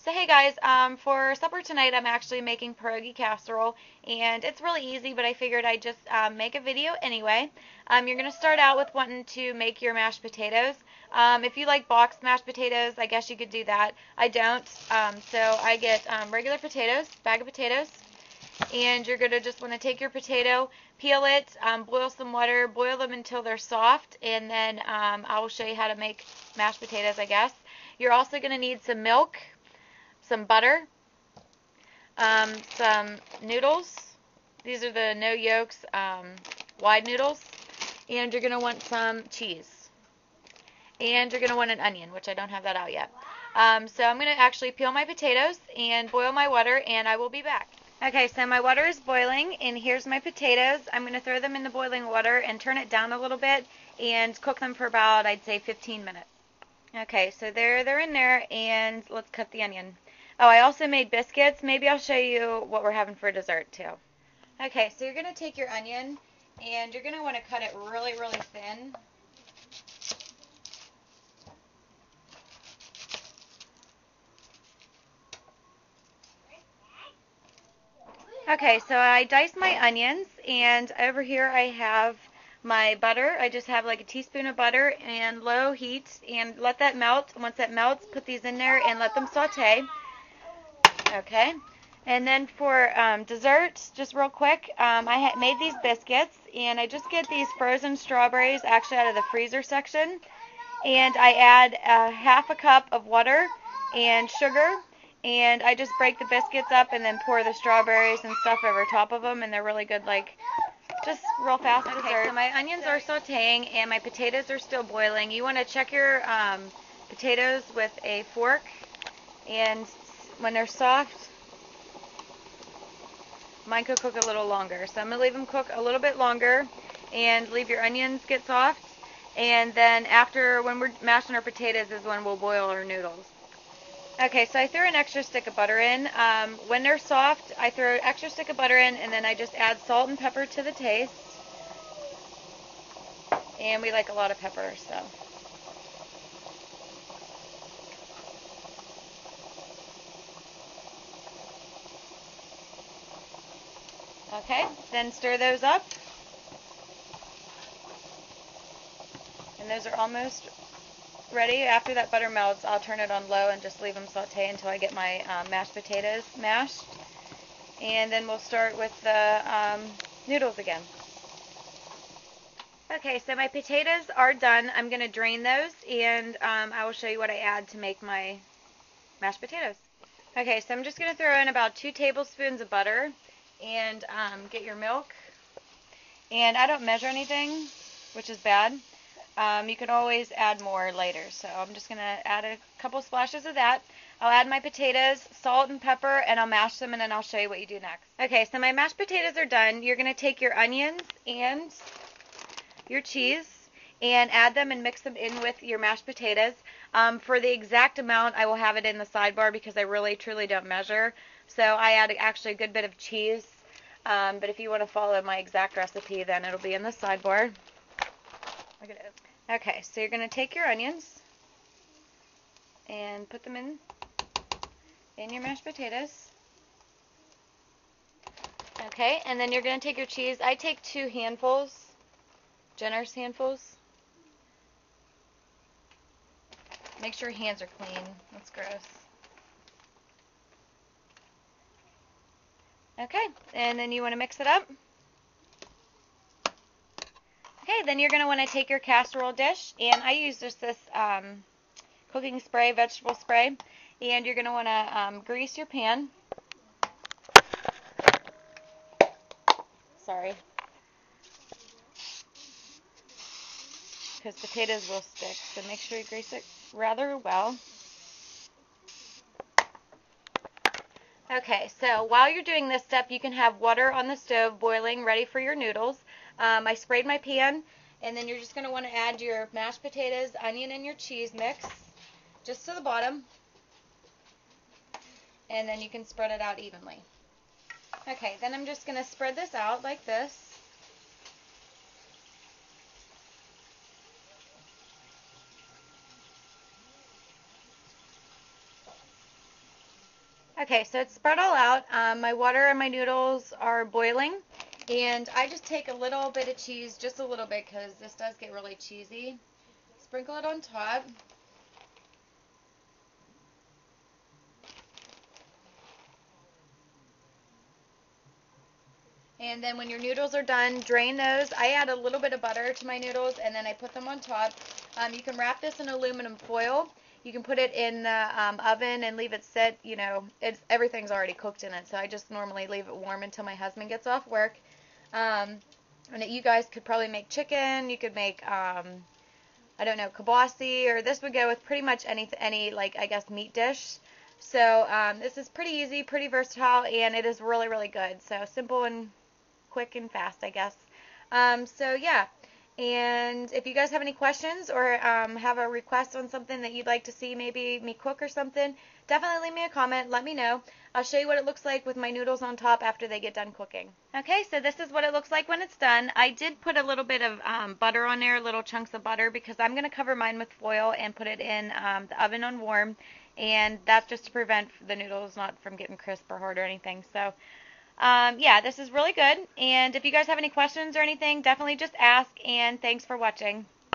So hey guys, for supper tonight I'm actually making pierogi casserole, and it's really easy, but I figured I'd just make a video anyway. You're going to start out with wanting to make your mashed potatoes. If you like boxed mashed potatoes, I guess you could do that. I don't, so I get regular potatoes, bag of potatoes, and you're going to just want to take your potato, peel it, boil some water, boil them until they're soft, and then I will show you how to make mashed potatoes, I guess. You're also going to need some milk, some butter, some noodles. These are the no yolks wide noodles. And you're going to want some cheese. And you're going to want an onion, which I don't have that out yet. So I'm going to actually peel my potatoes and boil my water, and I will be back. Okay, so my water is boiling, and here's my potatoes. I'm going to throw them in the boiling water and turn it down a little bit and cook them for about, I'd say, 15 minutes. Okay, so they're in there, and let's cut the onion. Oh, I also made biscuits. Maybe I'll show you what we're having for dessert too. Okay, so you're going to take your onion, and you're going to want to cut it really, really thin. Okay, so I diced my onions, and over here I have my butter. I just have like a teaspoon of butter and low heat, and let that melt. Once that melts, put these in there and let them saute. Okay, and then for dessert, just real quick, I made these biscuits, and I just get these frozen strawberries actually out of the freezer section, and I add half a cup of water and sugar, and I just break the biscuits up and then pour the strawberries and stuff over top of them, and they're really good, like just real fast dessert. Okay, so my onions are sauteing and my potatoes are still boiling. You want to check your potatoes with a fork, and when they're soft, mine could cook a little longer. So I'm going to leave them cook a little bit longer and leave your onions get soft. And then after, when we're mashing our potatoes, is when we'll boil our noodles. Okay, so I threw an extra stick of butter in. When they're soft, I throw an extra stick of butter in, and then I just add salt and pepper to the taste. And we like a lot of pepper, so. Okay, then stir those up. And those are almost ready. After that butter melts, I'll turn it on low and just leave them saute until I get my mashed potatoes mashed. And then we'll start with the noodles again. Okay, so my potatoes are done. I'm going to drain those, and I will show you what I add to make my mashed potatoes. Okay, so I'm just going to throw in about 2 tablespoons of butter, and get your milk. And I don't measure anything, which is bad. You can always add more later, so I'm just going to add a couple splashes of that. I'll add my potatoes, salt and pepper, and I'll mash them, and then I'll show you what you do next. Okay, so my mashed potatoes are done. You're going to take your onions and your cheese and add them and mix them in with your mashed potatoes. For the exact amount, I will have it in the sidebar because I really truly don't measure. So I add actually a good bit of cheese, but if you want to follow my exact recipe, then it'll be in the sidebar. Look at it. Okay, so you're going to take your onions and put them in your mashed potatoes. Okay, and then you're going to take your cheese. I take 2 handfuls, generous handfuls. Make sure your hands are clean. That's gross. Okay, and then you want to mix it up. Okay, then you're going to want to take your casserole dish, and I use just this cooking spray, vegetable spray, and you're going to want to grease your pan. Sorry. Because potatoes will stick, so make sure you grease it rather well. Okay, so while you're doing this step, you can have water on the stove boiling, ready for your noodles. I sprayed my pan, and then you're just going to want to add your mashed potatoes, onion, and your cheese mix just to the bottom, and then you can spread it out evenly. Okay, then I'm just going to spread this out like this. Okay, so it's spread all out. My water and my noodles are boiling. And I just take a little bit of cheese, just a little bit, because this does get really cheesy. Sprinkle it on top. And then when your noodles are done, drain those. I add a little bit of butter to my noodles, and then I put them on top. You can wrap this in aluminum foil. You can put it in the oven and leave it sit. You know, everything's already cooked in it, so I just normally leave it warm until my husband gets off work. And you guys could probably make chicken. You could make, I don't know, kibasi, or this would go with pretty much any like, I guess, meat dish. So this is pretty easy, pretty versatile, and it is really, really good. So simple and quick and fast, I guess. So yeah, and if you guys have any questions or have a request on something that you'd like to see maybe me cook or something, definitely leave me a comment. Let me know. I'll show you what it looks like with my noodles on top after they get done cooking. Okay, so this is what it looks like when it's done. I did put a little bit of butter on there, little chunks of butter, because I'm going to cover mine with foil and put it in the oven on warm, and that's just to prevent the noodles not from getting crisp or hard or anything. So yeah, this is really good. And if you guys have any questions or anything, definitely just ask. And thanks for watching.